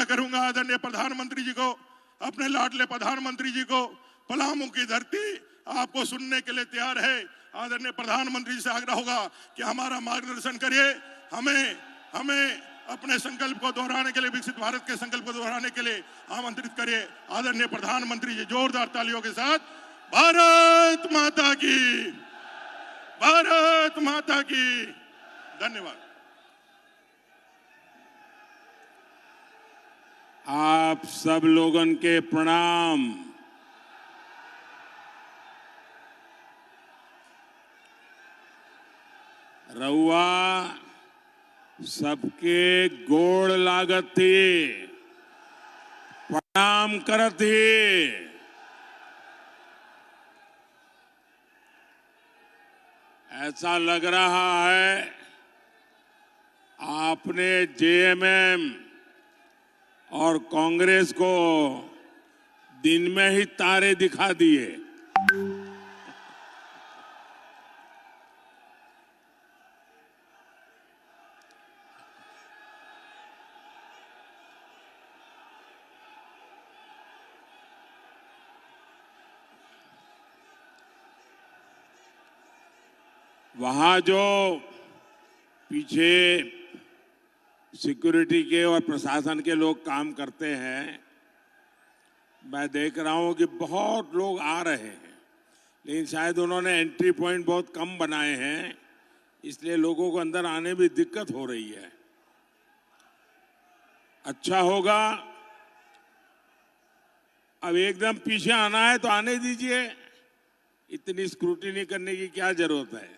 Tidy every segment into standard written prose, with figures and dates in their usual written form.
करूंगा आदरणीय प्रधानमंत्री जी को, अपने लाडले प्रधानमंत्री जी को, पलामू की धरती आपको सुनने के लिए तैयार है। आदरणीय प्रधानमंत्री जी से आग्रह होगा कि हमारा मार्गदर्शन करिए, हमें अपने संकल्प को दोहराने के लिए, विकसित भारत के संकल्प को दोहराने के लिए आमंत्रित करिए। आदरणीय प्रधानमंत्री जी जोरदार तालियों के साथ भारत माता की, भारत माता की। धन्यवाद। आप सब लोगन के प्रणाम। रउआ सबके गोड़ लागत थी, प्रणाम करत थी। ऐसा लग रहा है आपने जेएमएम और कांग्रेस को दिन में ही तारे दिखा दिए। वहां जो पीछे सिक्योरिटी के और प्रशासन के लोग काम करते हैं, मैं देख रहा हूं कि बहुत लोग आ रहे हैं, लेकिन शायद उन्होंने एंट्री पॉइंट बहुत कम बनाए हैं, इसलिए लोगों को अंदर आने में दिक्कत हो रही है। अच्छा होगा, अब एकदम पीछे आना है तो आने दीजिए, इतनी स्क्रूटिनी करने की क्या जरूरत है।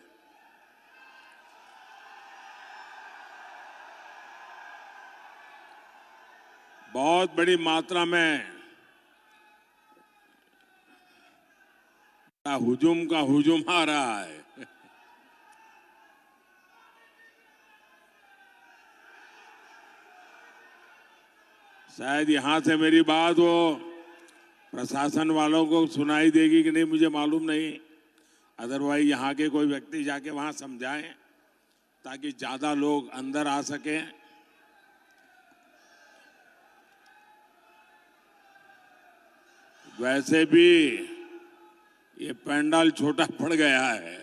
बहुत बड़ी मात्रा में हुजूम का हुजूम आ रहा है। शायद यहां से मेरी बात वो प्रशासन वालों को सुनाई देगी कि नहीं मुझे मालूम नहीं, अदरवाइज यहां के कोई व्यक्ति जाके वहां समझाएं ताकि ज्यादा लोग अंदर आ सकें। वैसे भी ये पंडाल छोटा पड़ गया है।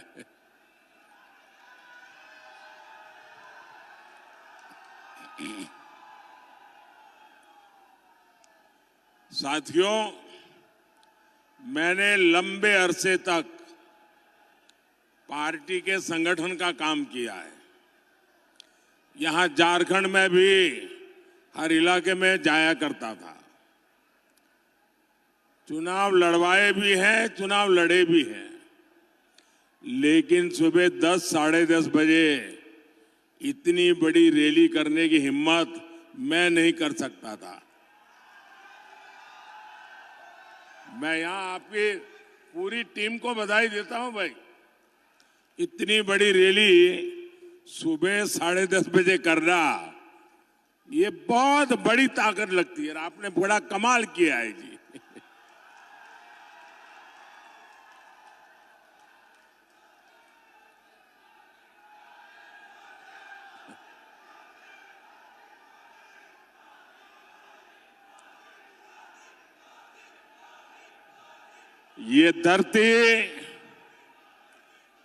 साथियों, मैंने लंबे अरसे तक पार्टी के संगठन का काम किया है। यहां झारखंड में भी हर इलाके में जाया करता था, चुनाव लड़वाए भी हैं, चुनाव लड़े भी हैं, लेकिन सुबह 10 साढ़े 10 बजे इतनी बड़ी रैली करने की हिम्मत मैं नहीं कर सकता था। मैं यहां आपकी पूरी टीम को बधाई देता हूं भाई, इतनी बड़ी रैली सुबह 10:30 बजे करना, ये बहुत बड़ी ताकत लगती है। आपने बड़ा कमाल किया है जी। ये धरती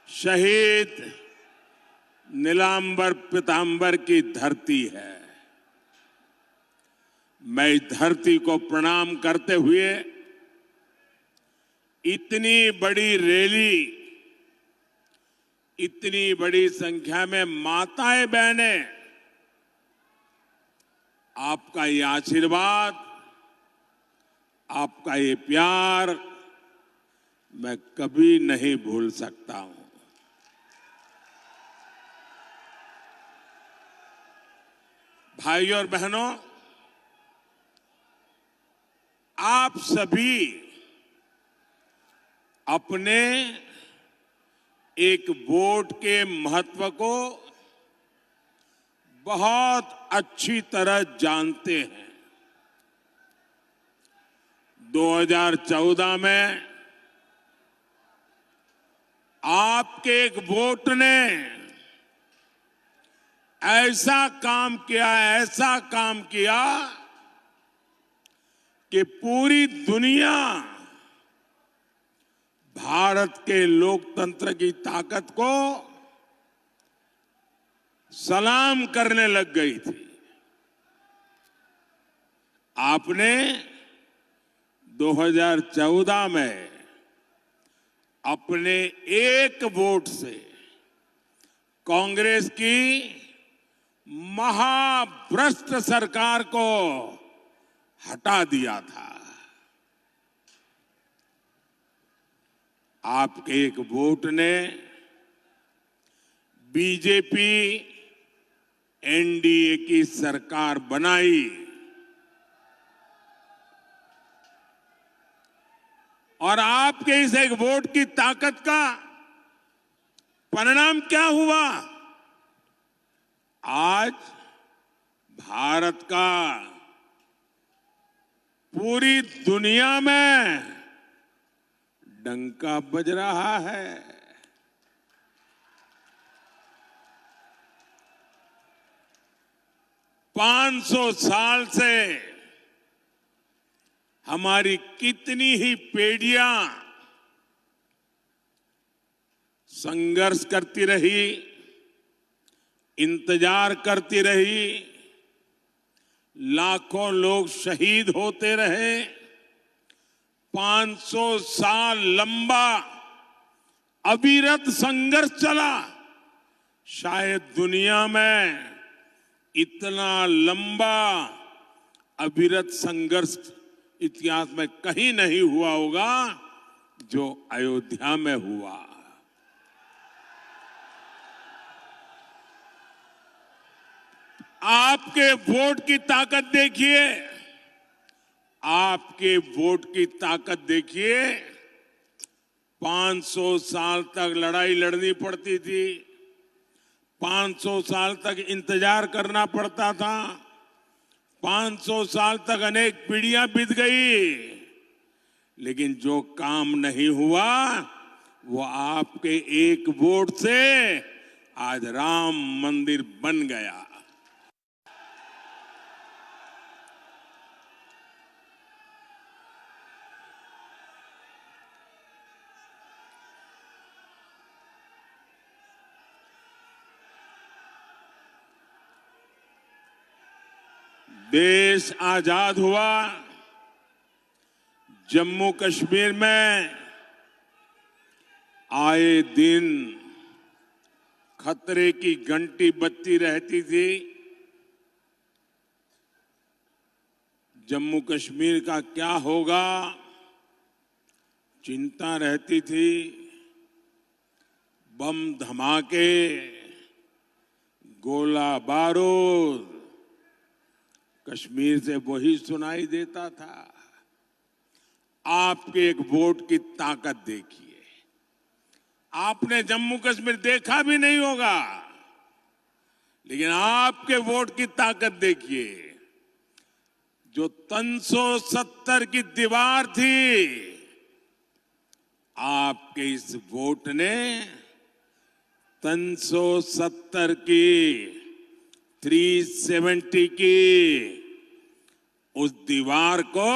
शहीद नीलांबर पीतांबर की धरती है। मैं इस धरती को प्रणाम करते हुए इतनी बड़ी रैली, इतनी बड़ी संख्या में माताएं बहनें, आपका ये आशीर्वाद, आपका ये प्यार मैं कभी नहीं भूल सकता हूं। भाइयों और बहनों, आप सभी अपने एक वोट के महत्व को बहुत अच्छी तरह जानते हैं। 2014 में आपके एक वोट ने ऐसा काम किया कि पूरी दुनिया भारत के लोकतंत्र की ताकत को सलाम करने लग गई थी। आपने 2014 में अपने एक वोट से कांग्रेस की महाभ्रष्ट सरकार को हटा दिया था। आपके एक वोट ने बीजेपी एनडीए की सरकार बनाई और आपके इस एक वोट की ताकत का परिणाम क्या हुआ? आज भारत का पूरी दुनिया में डंका बज रहा है। 500 साल से हमारी कितनी ही पीढ़ियां संघर्ष करती रही, इंतजार करती रही, लाखों लोग शहीद होते रहे। 500 साल लंबा अविरत संघर्ष चला। शायद दुनिया में इतना लंबा अविरत संघर्ष इतिहास में कहीं नहीं हुआ होगा जो अयोध्या में हुआ। आपके वोट की ताकत देखिए, आपके वोट की ताकत देखिए। 500 साल तक लड़ाई लड़नी पड़ती थी, 500 साल तक इंतजार करना पड़ता था, 500 साल तक अनेक पीढ़ियां बीत गई, लेकिन जो काम नहीं हुआ वो आपके एक वोट से आज राम मंदिर बन गया। देश आजाद हुआ, जम्मू कश्मीर में आए दिन खतरे की घंटी बजती रहती थी। जम्मू कश्मीर का क्या होगा चिंता रहती थी। बम धमाके, गोला बारूद कश्मीर से वही सुनाई देता था। आपके एक वोट की ताकत देखिए। आपने जम्मू कश्मीर देखा भी नहीं होगा, लेकिन आपके वोट की ताकत देखिए। जो 370 की दीवार थी, आपके इस वोट ने 370 की 370 की उस दीवार को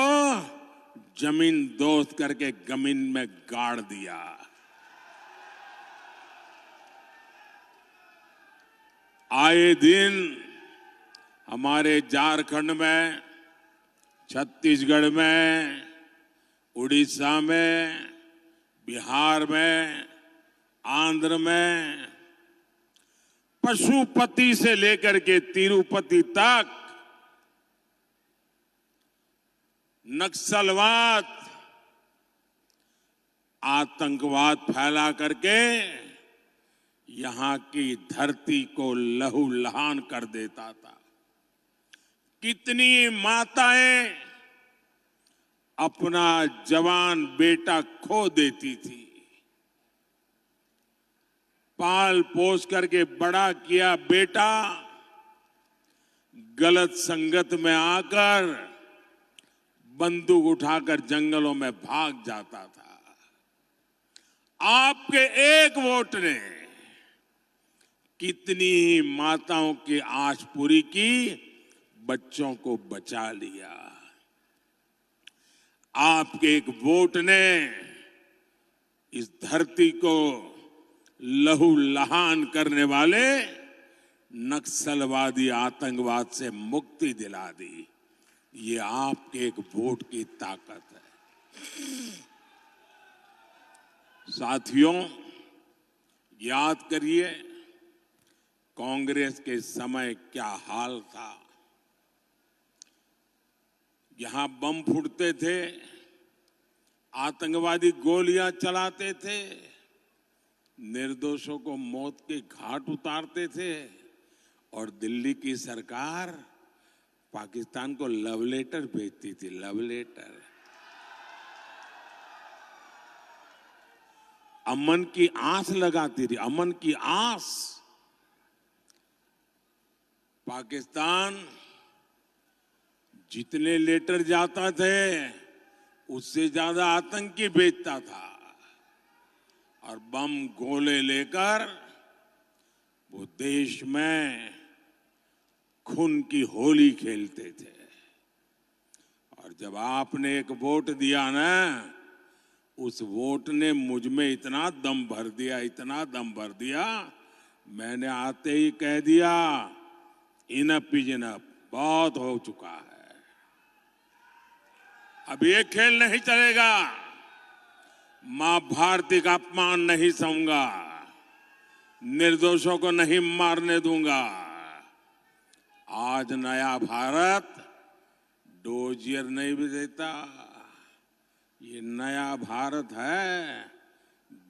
जमीन दोस्त करके जमीन में गाड़ दिया। आए दिन हमारे झारखंड में, छत्तीसगढ़ में, उड़ीसा में, बिहार में, आंध्र में, पशुपति से लेकर के तिरुपति तक नक्सलवाद, आतंकवाद फैला करके यहां की धरती को लहूलुहान कर देता था। कितनी माताएं अपना जवान बेटा खो देती थी। पाल पोस करके बड़ा किया बेटा गलत संगत में आकर बंदूक उठाकर जंगलों में भाग जाता था। आपके एक वोट ने कितनी ही माताओं की आस पूरी की, बच्चों को बचा लिया। आपके एक वोट ने इस धरती को लहूलुहान करने वाले नक्सलवादी आतंकवाद से मुक्ति दिला दी। ये आपके एक वोट की ताकत है। साथियों, याद करिए कांग्रेस के समय क्या हाल था। यहां बम फूटते थे, आतंकवादी गोलियां चलाते थे, निर्दोषों को मौत के घाट उतारते थे और दिल्ली की सरकार पाकिस्तान को लव लेटर भेजती थी। लव लेटर, अमन की आस लगाती थी, अमन की आस। पाकिस्तान जितने लेटर जाता थे उससे ज्यादा आतंकी भेजता था और बम गोले लेकर वो देश में खून की होली खेलते थे। और जब आपने एक वोट दिया ना, उस वोट ने मुझ में इतना दम भर दिया, इतना दम भर दिया, मैंने आते ही कह दिया इनफ इज इनफ, बहुत हो चुका है, अब ये खेल नहीं चलेगा। मां भारती का अपमान नहीं सहूंगा, निर्दोषों को नहीं मारने दूंगा। आज नया भारत डोजियर नहीं भी देता, ये नया भारत है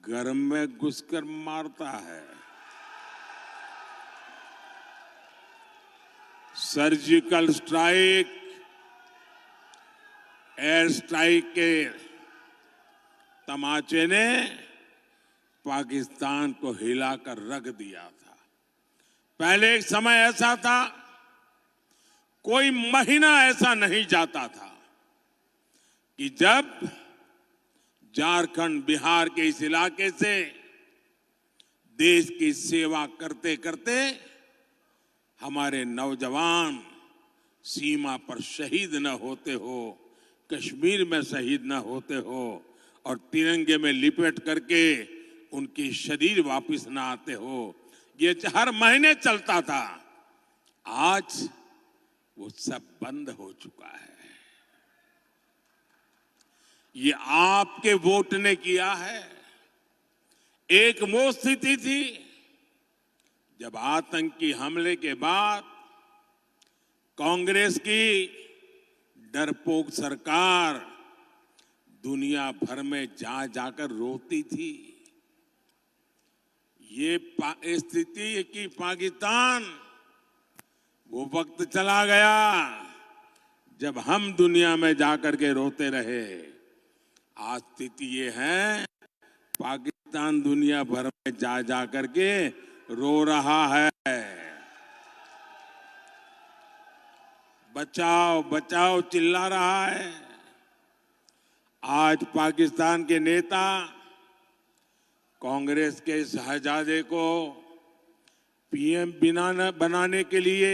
घर में घुसकर मारता है। सर्जिकल स्ट्राइक, एयर स्ट्राइक के तमाचे ने पाकिस्तान को हिलाकर रख दिया था। पहले एक समय ऐसा था, कोई महीना ऐसा नहीं जाता था कि जब झारखंड, बिहार के इस इलाके से देश की सेवा करते करते हमारे नौजवान सीमा पर शहीद न होते हो, कश्मीर में शहीद न होते हो और तिरंगे में लिपट करके उनकी शरीर वापस न आते हो। ये हर महीने चलता था। आज वो सब बंद हो चुका है। ये आपके वोट ने किया है। एक वो स्थिति थी जब आतंकी हमले के बाद कांग्रेस की डरपोक सरकार दुनिया भर में जा जाकर रोती थी। ये स्थिति कि पाकिस्तान, वो वक्त चला गया जब हम दुनिया में जाकर के रोते रहे। आज स्थिति ये है, पाकिस्तान दुनिया भर में जा जा करके रो रहा है। बचाओ बचाओ चिल्ला रहा है। आज पाकिस्तान के नेता कांग्रेस के शहजादे को पीएम बनाने के लिए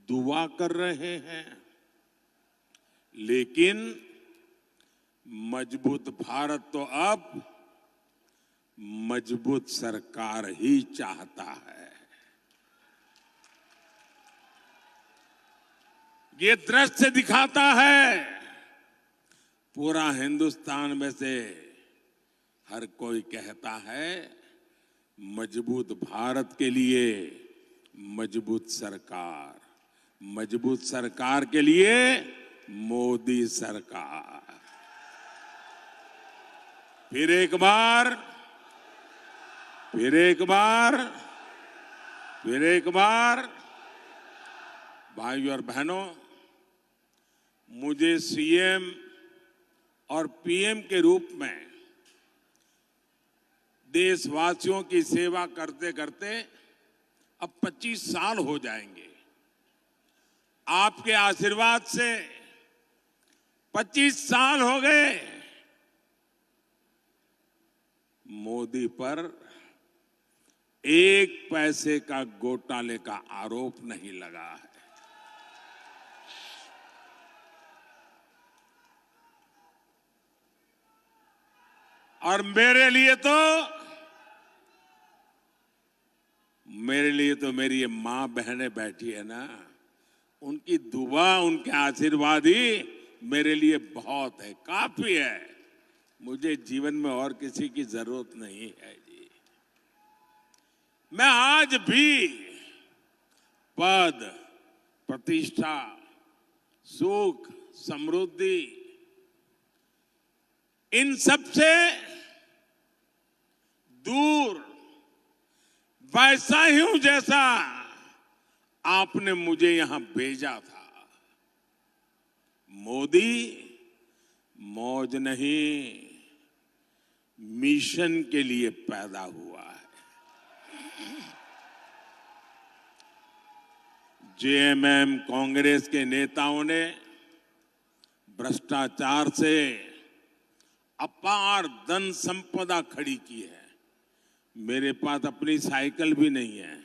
दुआ कर रहे हैं, लेकिन मजबूत भारत तो अब मजबूत सरकार ही चाहता है। ये दृश्य दिखाता है पूरा हिंदुस्तान में से हर कोई कहता है मजबूत भारत के लिए मजबूत सरकार, मजबूत सरकार के लिए मोदी सरकार। फिर एक बार, फिर एक बार, फिर एक बार, भाइयों और बहनों, मुझे सीएम और पीएम के रूप में देशवासियों की सेवा करते करते अब 25 साल हो जाएंगे। आपके आशीर्वाद से 25 साल हो गए। मोदी पर एक पैसे का घोटाले का आरोप नहीं लगा है। और मेरे लिए तो मेरी ये मां बहनें बैठी है ना, उनकी दुआ, उनके आशीर्वाद ही मेरे लिए बहुत है, काफी है। मुझे जीवन में और किसी की जरूरत नहीं है जी। मैं आज भी पद, प्रतिष्ठा, सुख, समृद्धि, इन सब से दूर वैसा ही हूं जैसा आपने मुझे यहां भेजा था। मोदी मौज नहीं, मिशन के लिए पैदा हुआ है। जेएमएम कांग्रेस के नेताओं ने भ्रष्टाचार से अपार धन संपदा खड़ी की है। मेरे पास अपनी साइकिल भी नहीं है,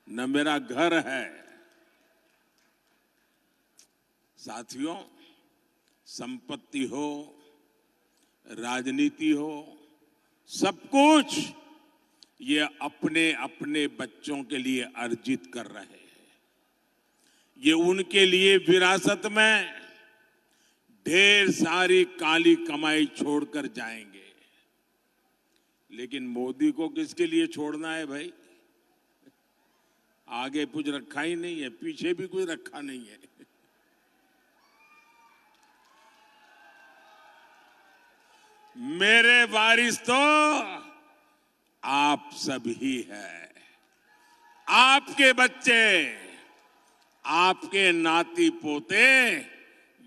न मेरा घर है। साथियों, संपत्ति हो, राजनीति हो, सब कुछ ये अपने अपने बच्चों के लिए अर्जित कर रहे हैं। ये उनके लिए विरासत में ढेर सारी काली कमाई छोड़कर जाएंगे। लेकिन मोदी को किसके लिए छोड़ना है भाई? आगे कुछ रखा ही नहीं है, पीछे भी कुछ रखा नहीं है। मेरे वारिस तो आप सब ही है। आपके बच्चे, आपके नाती पोते,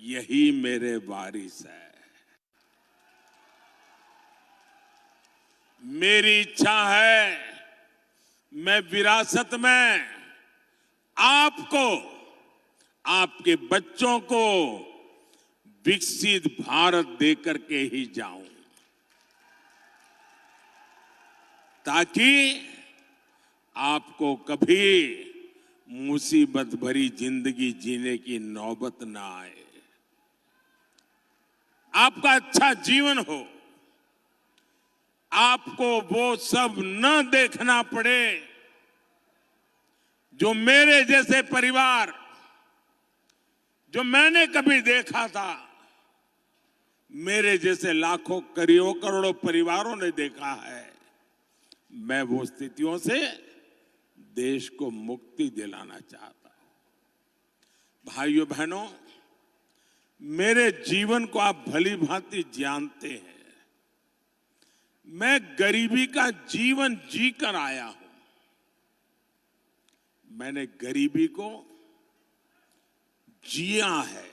यही मेरे वारिस है। मेरी इच्छा है मैं विरासत में आपको, आपके बच्चों को विकसित भारत देकर के ही जाऊं, ताकि आपको कभी मुसीबत भरी जिंदगी जीने की नौबत ना आए, आपका अच्छा जीवन हो, आपको वो सब न देखना पड़े जो मेरे जैसे परिवार, जो मैंने कभी देखा था, मेरे जैसे लाखों करोड़ों परिवारों ने देखा है। मैं वो स्थितियों से देश को मुक्ति दिलाना चाहता हूं। भाइयों बहनों, मेरे जीवन को आप भली भांति जानते हैं। मैं गरीबी का जीवन जीकर आया हूं। मैंने गरीबी को जिया है।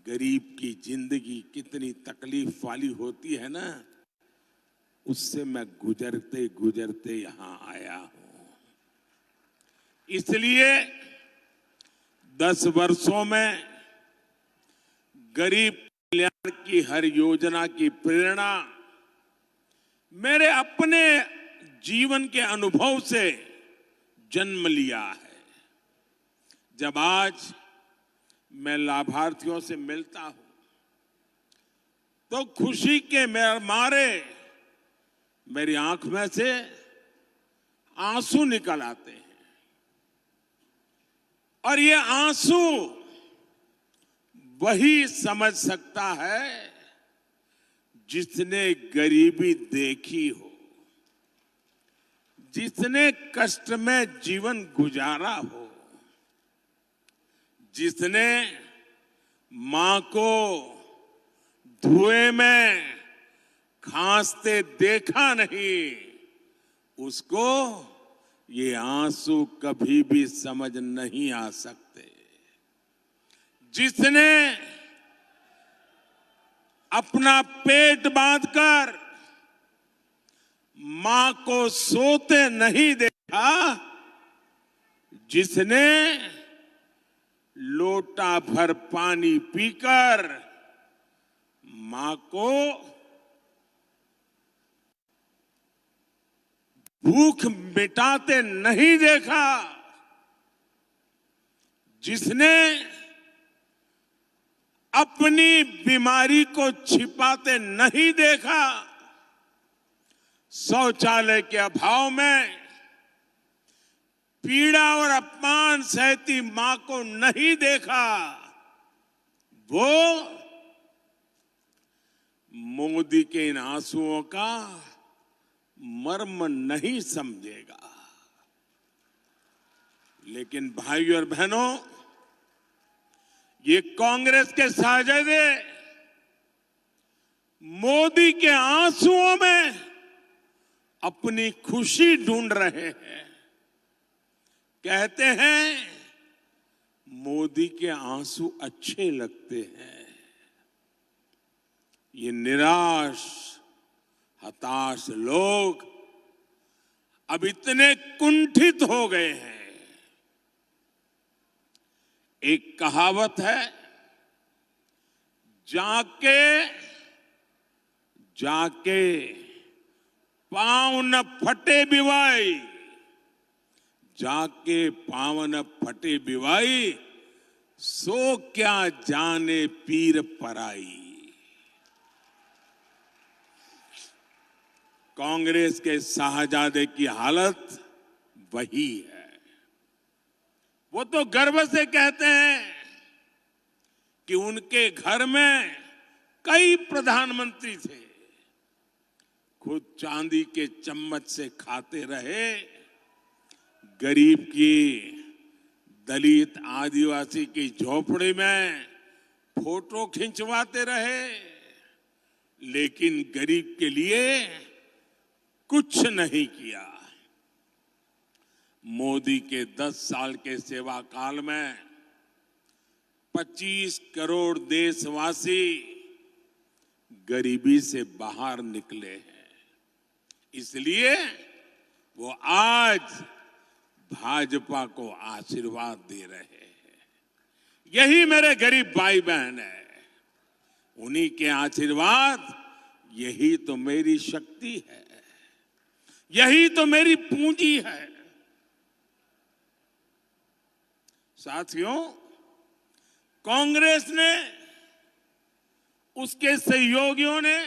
गरीब की जिंदगी कितनी तकलीफ वाली होती है ना, उससे मैं गुजरते गुजरते यहां आया हूं। इसलिए 10 वर्षों में गरीब कल्याण की हर योजना की प्रेरणा मेरे अपने जीवन के अनुभव से जन्म लिया है। जब आज मैं लाभार्थियों से मिलता हूं तो खुशी के मारे मेरी आंख में से आंसू निकल आते हैं। और ये आंसू वही समझ सकता है जिसने गरीबी देखी हो, जिसने कष्ट में जीवन गुजारा हो, जिसने मां को धुएं में खांसते देखा नहीं, उसको ये आंसू कभी भी समझ नहीं आ सकते। जिसने अपना पेट बांधकर मां को सोते नहीं देखा, जिसने लोटा भर पानी पीकर मां को भूख मिटाते नहीं देखा, जिसने अपनी बीमारी को छिपाते नहीं देखा, शौचालय के अभाव में पीड़ा और अपमान सहती मां को नहीं देखा, वो मोदी के इन आंसुओं का मर्म नहीं समझेगा। लेकिन भाइयों और बहनों, ये कांग्रेस के साजिदे मोदी के आंसुओं में अपनी खुशी ढूंढ रहे हैं। कहते हैं मोदी के आंसू अच्छे लगते हैं। ये निराश हताश लोग अब इतने कुंठित हो गए हैं। एक कहावत है, जाके जाके पांव न फटे बिवाई, जाके पांव न फटे बिवाई, सो क्या जाने पीर पराई। कांग्रेस के शाहजादे की हालत वही है। वो तो गर्व से कहते हैं कि उनके घर में कई प्रधानमंत्री थे, खुद चांदी के चम्मच से खाते रहे, गरीब की, दलित आदिवासी की झोपड़ी में फोटो खिंचवाते रहे, लेकिन गरीब के लिए कुछ नहीं किया। मोदी के 10 साल के सेवा काल में 25 करोड़ देशवासी गरीबी से बाहर निकले हैं। इसलिए वो आज भाजपा को आशीर्वाद दे रहे हैं। यही मेरे गरीब भाई बहन है, उन्हीं के आशीर्वाद, यही तो मेरी शक्ति है, यही तो मेरी पूंजी है। साथियों, कांग्रेस ने, उसके सहयोगियों ने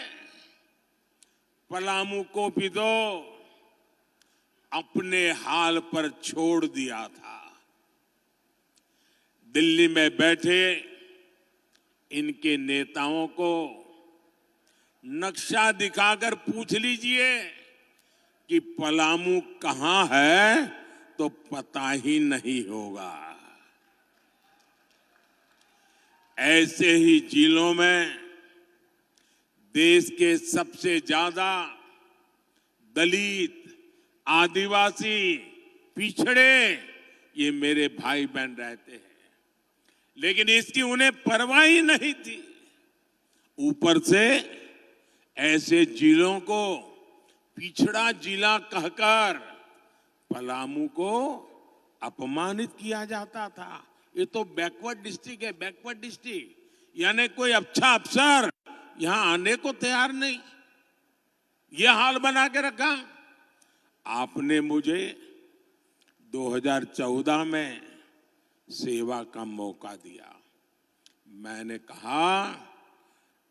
पलामू को भी तो अपने हाल पर छोड़ दिया था। दिल्ली में बैठे इनके नेताओं को नक्शा दिखाकर पूछ लीजिए कि पलामू कहां है तो पता ही नहीं होगा। ऐसे ही जिलों में देश के सबसे ज्यादा दलित, आदिवासी, पिछड़े ये मेरे भाई बहन रहते हैं, लेकिन इसकी उन्हें परवाह ही नहीं थी। ऊपर से ऐसे जिलों को पिछड़ा जिला कहकर पलामू को अपमानित किया जाता था। ये तो बैकवर्ड डिस्ट्रिक्ट है, बैकवर्ड डिस्ट्रिक्ट, यानी कोई अच्छा अफसर यहां आने को तैयार नहीं। ये हाल बना के रखा। आपने मुझे 2014 में सेवा का मौका दिया। मैंने कहा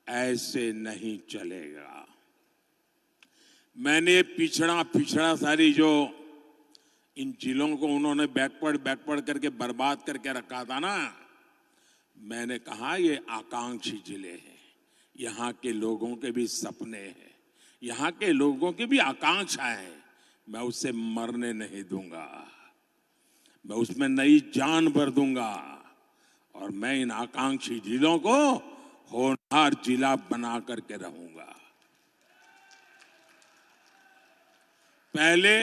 ऐसे नहीं चलेगा। मैंने पिछड़ा सारी जो इन जिलों को उन्होंने बैकवर्ड करके बर्बाद करके रखा था ना, मैंने कहा ये आकांक्षी जिले हैं, यहाँ के लोगों के भी सपने हैं, यहाँ के लोगों की भी आकांक्षाएं हैं। मैं उससे मरने नहीं दूंगा, मैं उसमें नई जान भर दूंगा और मैं इन आकांक्षी जिलों को होनहार जिला बना करके रहूंगा। पहले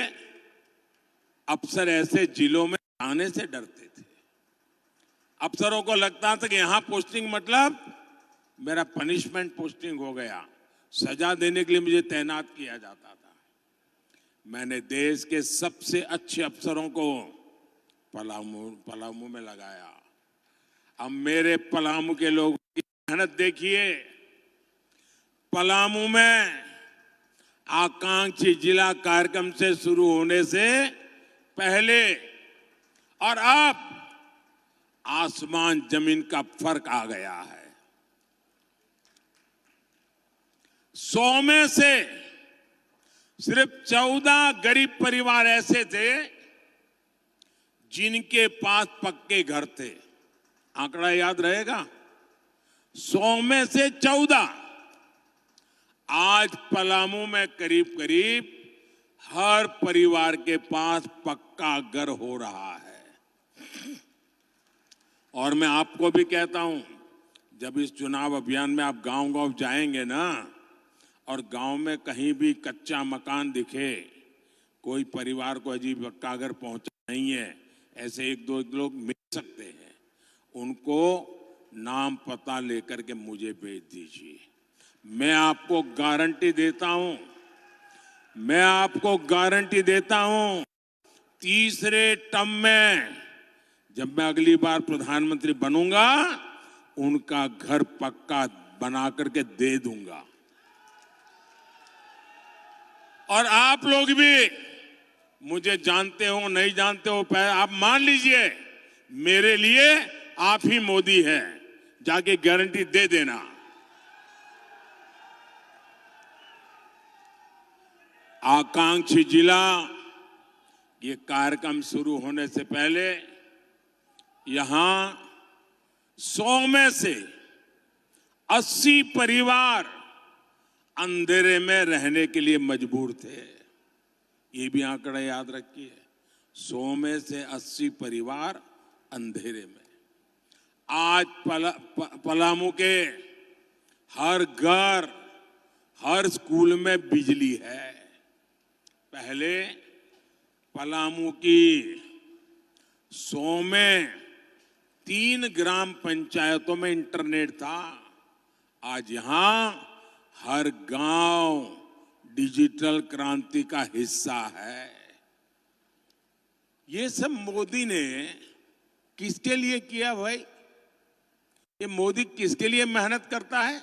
अफसर ऐसे जिलों में आने से डरते थे। अफसरों को लगता था कि यहां पोस्टिंग मतलब मेरा पनिशमेंट पोस्टिंग हो गया, सजा देने के लिए मुझे तैनात किया जाता था। मैंने देश के सबसे अच्छे अफसरों को पलामू में लगाया। अब मेरे पलामू के लोगों की मेहनत देखिए। पलामू में आकांक्षी जिला कार्यक्रम से शुरू होने से पहले और अब आसमान जमीन का फर्क आ गया है। 100 में से सिर्फ 14 गरीब परिवार ऐसे थे जिनके पास पक्के घर थे। आंकड़ा याद रहेगा, 100 में से 14। आज पलामू में करीब करीब हर परिवार के पास पक्का घर हो रहा है। और मैं आपको भी कहता हूं, जब इस चुनाव अभियान में आप गांव-गांव जाएंगे ना, और गांव में कहीं भी कच्चा मकान दिखे, कोई परिवार को अजीब पक्का घर पहुंचा नहीं है, ऐसे एक दो लोग मिल सकते हैं, उनको नाम पता लेकर के मुझे भेज दीजिए। मैं आपको गारंटी देता हूं, मैं आपको गारंटी देता हूं, तीसरे टर्म में जब मैं अगली बार प्रधानमंत्री बनूंगा, उनका घर पक्का बना करके दे दूंगा। और आप लोग भी मुझे जानते हो नहीं जानते हो, आप मान लीजिए मेरे लिए आप ही मोदी हैं, जाके गारंटी दे देना। आकांक्षी जिला, ये कार्यक्रम शुरू होने से पहले यहां 100 में से 80 परिवार अंधेरे में रहने के लिए मजबूर थे। ये भी आंकड़ा याद रखिए, 100 में से 80 परिवार अंधेरे में। आज पलामू के हर घर, हर स्कूल में बिजली है। पहले पलामू की 100 में 3 ग्राम पंचायतों में इंटरनेट था। आज यहां हर गांव डिजिटल क्रांति का हिस्सा है। ये सब मोदी ने किसके लिए किया भाई? ये मोदी किसके लिए मेहनत करता है?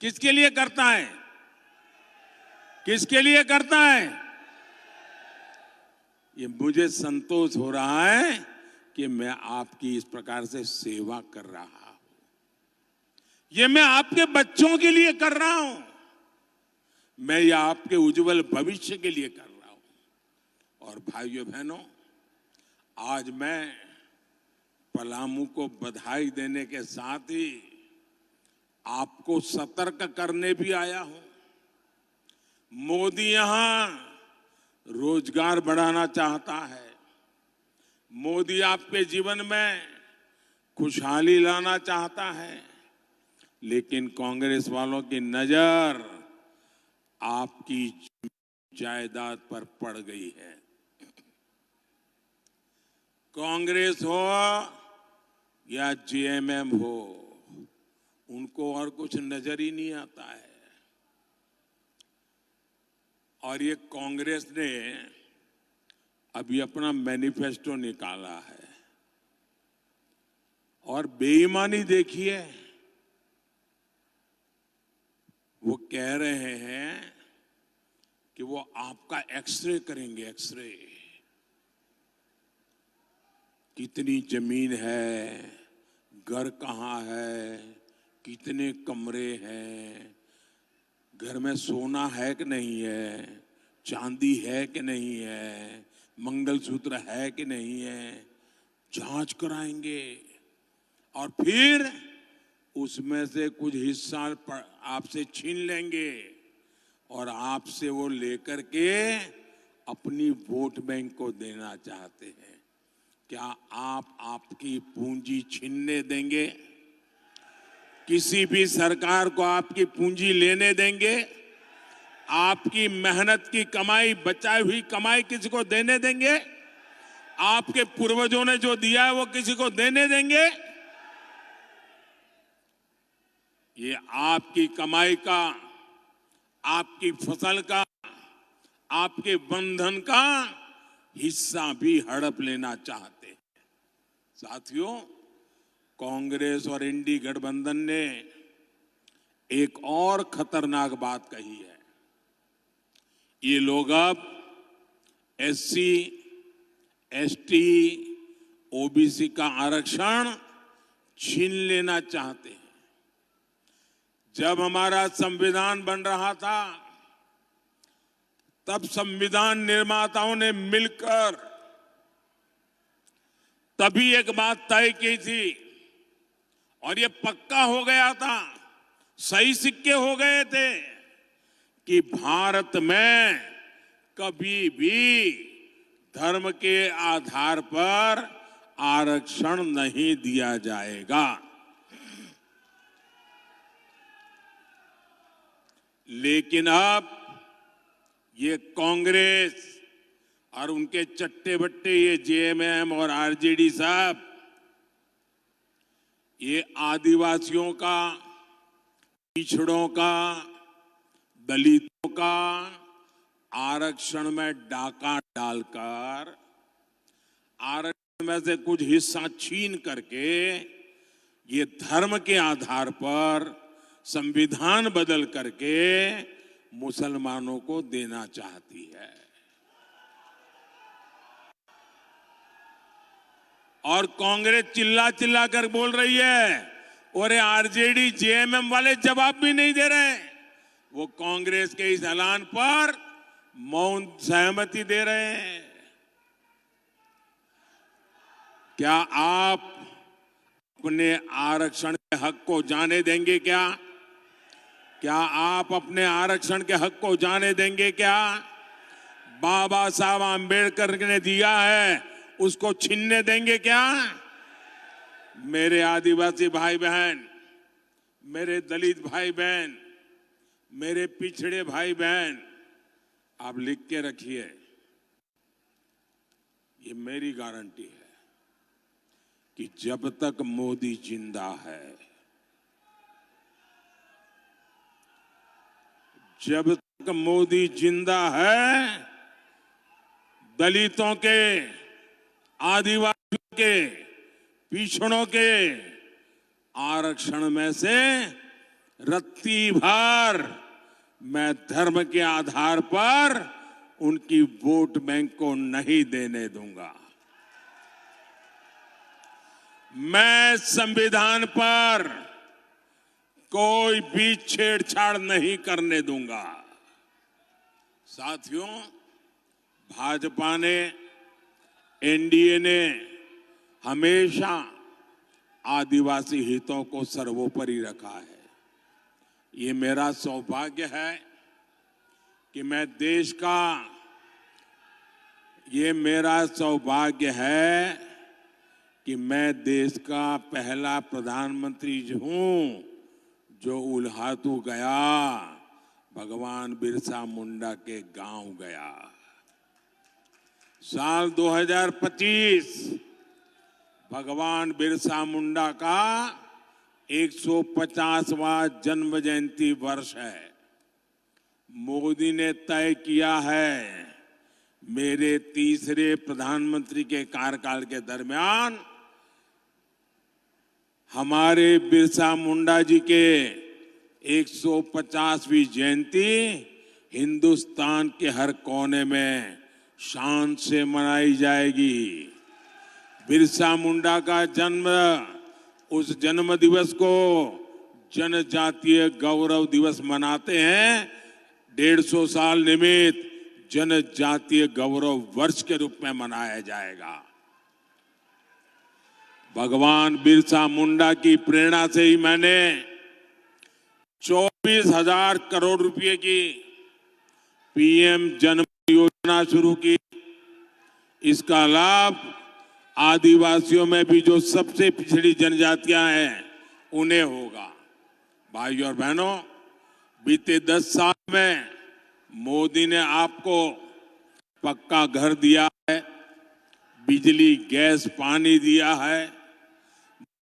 किसके लिए करता है? किसके लिए करता है? ये मुझे संतोष हो रहा है कि मैं आपकी इस प्रकार से सेवा कर रहा हूं। ये मैं आपके बच्चों के लिए कर रहा हूं, मैं ये आपके उज्जवल भविष्य के लिए कर रहा हूं। और भाइयों बहनों, आज मैं पलामू को बधाई देने के साथ ही आपको सतर्क करने भी आया हूं। मोदी यहां रोजगार बढ़ाना चाहता है, मोदी आपके जीवन में खुशहाली लाना चाहता है, लेकिन कांग्रेस वालों की नजर आपकी जायदाद पर पड़ गई है। कांग्रेस हो या जेएमएम हो, उनको और कुछ नजर ही नहीं आता है। और ये कांग्रेस ने अभी अपना मैनिफेस्टो निकाला है, और बेईमानी देखिए, वो कह रहे हैं कि वो आपका एक्सरे करेंगे। एक्सरे, कितनी जमीन है, घर कहाँ है, कितने कमरे हैं, घर में सोना है कि नहीं है, चांदी है कि नहीं है, मंगलसूत्र है कि नहीं है, जांच कराएंगे। और फिर उसमें से कुछ हिस्सा आपसे छीन लेंगे और आपसे वो लेकर के अपनी वोट बैंक को देना चाहते हैं। क्या आप आपकी पूंजी छीनने देंगे? किसी भी सरकार को आपकी पूंजी लेने देंगे? आपकी मेहनत की कमाई, बचाई हुई कमाई किसी को देने देंगे? आपके पूर्वजों ने जो दिया है वो किसी को देने देंगे? ये आपकी कमाई का, आपकी फसल का, आपके बंधन का हिस्सा भी हड़प लेना चाहते हैं। साथियों, कांग्रेस और इंडी गठबंधन ने एक और खतरनाक बात कही है। ये लोग अब एससी, एसटी, ओबीसी का आरक्षण छीन लेना चाहते हैं। जब हमारा संविधान बन रहा था तब संविधान निर्माताओं ने मिलकर तभी एक बात तय की थी और ये पक्का हो गया था, सही सिक्के हो गए थे कि भारत में कभी भी धर्म के आधार पर आरक्षण नहीं दिया जाएगा। लेकिन अब ये कांग्रेस और उनके चट्टे बट्टे ये जेएमएम और आरजेडी साहब ये आदिवासियों का, पिछड़ों का, दलितों का आरक्षण में डाका डालकर आरक्षण में से कुछ हिस्सा छीन करके ये धर्म के आधार पर संविधान बदल करके मुसलमानों को देना चाहती है। और कांग्रेस चिल्ला चिल्ला कर बोल रही है और आरजेडी जेएमएम वाले जवाब भी नहीं दे रहे। वो कांग्रेस के इस ऐलान पर मौन सहमति दे रहे हैं। क्या आप अपने आरक्षण के हक को जाने देंगे क्या? क्या आप अपने आरक्षण के हक को जाने देंगे क्या? बाबा साहब आंबेडकर ने दिया है, उसको छीनने देंगे क्या? मेरे आदिवासी भाई बहन, मेरे दलित भाई बहन, मेरे पिछड़े भाई बहन, आप लिख के रखिए, ये मेरी गारंटी है कि जब तक मोदी जिंदा है, जब तक मोदी जिंदा है, दलितों के, आदिवासियों के, पिछड़ों के आरक्षण में से रत्ती भर मैं धर्म के आधार पर उनकी वोट बैंक को नहीं देने दूंगा। मैं संविधान पर कोई भी छेड़छाड़ नहीं करने दूंगा। साथियों, भाजपा ने, एनडीए ने हमेशा आदिवासी हितों को सर्वोपरि रखा है। ये मेरा सौभाग्य है कि मैं देश का, ये मेरा सौभाग्य है कि मैं देश का पहला प्रधानमंत्री हूं जो उल्हातू गया, भगवान बिरसा मुंडा के गांव गया। साल 2025 भगवान बिरसा मुंडा का 150वां जन्म जयंती वर्ष है। मोदी ने तय किया है मेरे तीसरे प्रधानमंत्री के कार्यकाल के दरमियान हमारे बिरसा मुंडा जी के 150वीं जयंती हिंदुस्तान के हर कोने में शान से मनाई जाएगी। बिरसा मुंडा का जन्म, उस जन्म दिवस को जनजातीय गौरव दिवस मनाते हैं। 150 साल निमित्त जनजातीय गौरव वर्ष के रूप में मनाया जाएगा। भगवान बिरसा मुंडा की प्रेरणा से ही मैंने 24,000 करोड़ रुपए की पीएम जन योजना शुरू की। इसका लाभ आदिवासियों में भी जो सबसे पिछड़ी जनजातियां हैं उन्हें होगा। भाइयों और बहनों, बीते 10 साल में मोदी ने आपको पक्का घर दिया है, बिजली, गैस, पानी दिया है।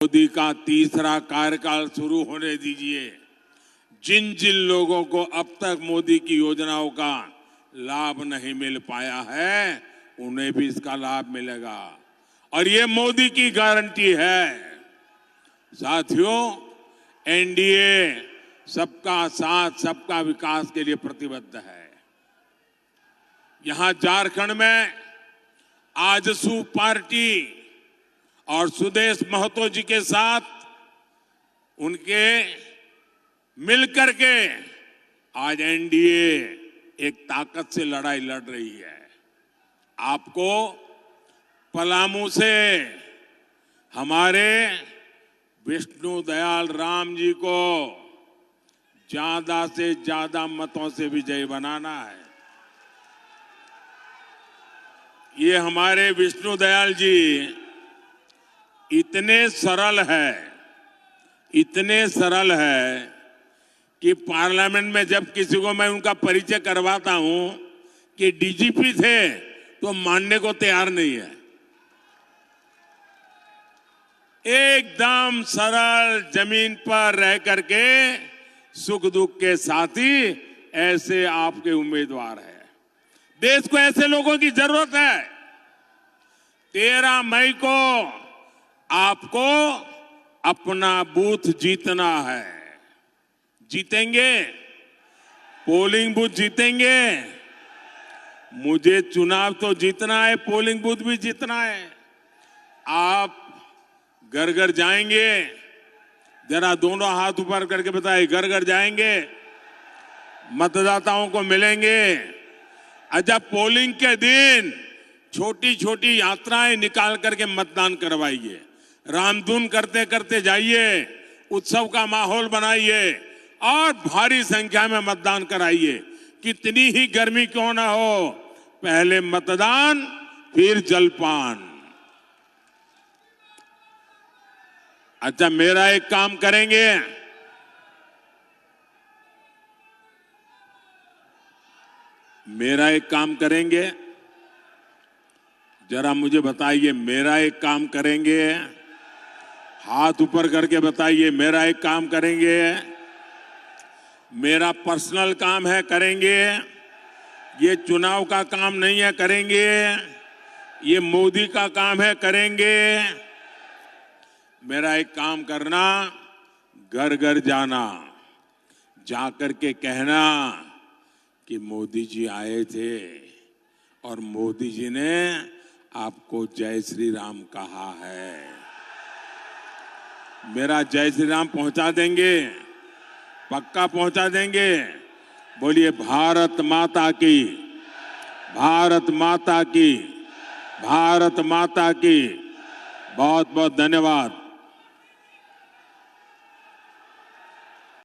मोदी का तीसरा कार्यकाल शुरू होने दीजिए। जिन जिन लोगों को अब तक मोदी की योजनाओं का लाभ नहीं मिल पाया है, उन्हें भी इसका लाभ मिलेगा और ये मोदी की गारंटी है। साथियों, एनडीए सबका साथ, सबका विकास के लिए प्रतिबद्ध है। यहां झारखंड में आजसू पार्टी और सुदेश महतो जी के साथ उनके मिलकर के आज एनडीए एक ताकत से लड़ाई लड़ रही है। आपको पलामू से हमारे विष्णु दयाल राम जी को ज्यादा से ज्यादा मतों से विजयी बनाना है। ये हमारे विष्णु दयाल जी इतने सरल है कि पार्लियामेंट में जब किसी को मैं उनका परिचय करवाता हूं कि डीजीपी थे तो मानने को तैयार नहीं है। एकदम सरल, जमीन पर रह करके सुख दुख के साथी ऐसे आपके उम्मीदवार है। देश को ऐसे लोगों की जरूरत है। 13 मई को आपको अपना बूथ जीतना है। जीतेंगे? पोलिंग बूथ जीतेंगे? मुझे चुनाव तो जीतना है, पोलिंग बूथ भी जीतना है। आप घर घर जाएंगे? जरा दोनों हाथ ऊपर करके बताइए, घर घर जाएंगे, मतदाताओं को मिलेंगे। अच्छा, पोलिंग के दिन छोटी छोटी यात्राएं निकाल करके मतदान करवाइए। रामधुन करते करते जाइए, उत्सव का माहौल बनाइए और भारी संख्या में मतदान कराइए। कितनी ही गर्मी क्यों ना हो, पहले मतदान फिर जलपान। अच्छा, मेरा एक काम करेंगे, जरा मुझे बताइए, मेरा एक काम करेंगे? हाथ ऊपर करके बताइए, मेरा एक काम करेंगे? मेरा पर्सनल काम है, करेंगे? ये चुनाव का काम नहीं है, करेंगे? ये मोदी का काम है, करेंगे? मेरा एक काम करना, घर घर जाना, जाकर के कहना कि मोदी जी आए थे और मोदी जी ने आपको जय श्री राम कहा है। मेरा जय श्री राम पहुंचा देंगे? पक्का पहुंचा देंगे? बोलिए भारत माता की, भारत माता की, भारत माता की। बहुत बहुत धन्यवाद।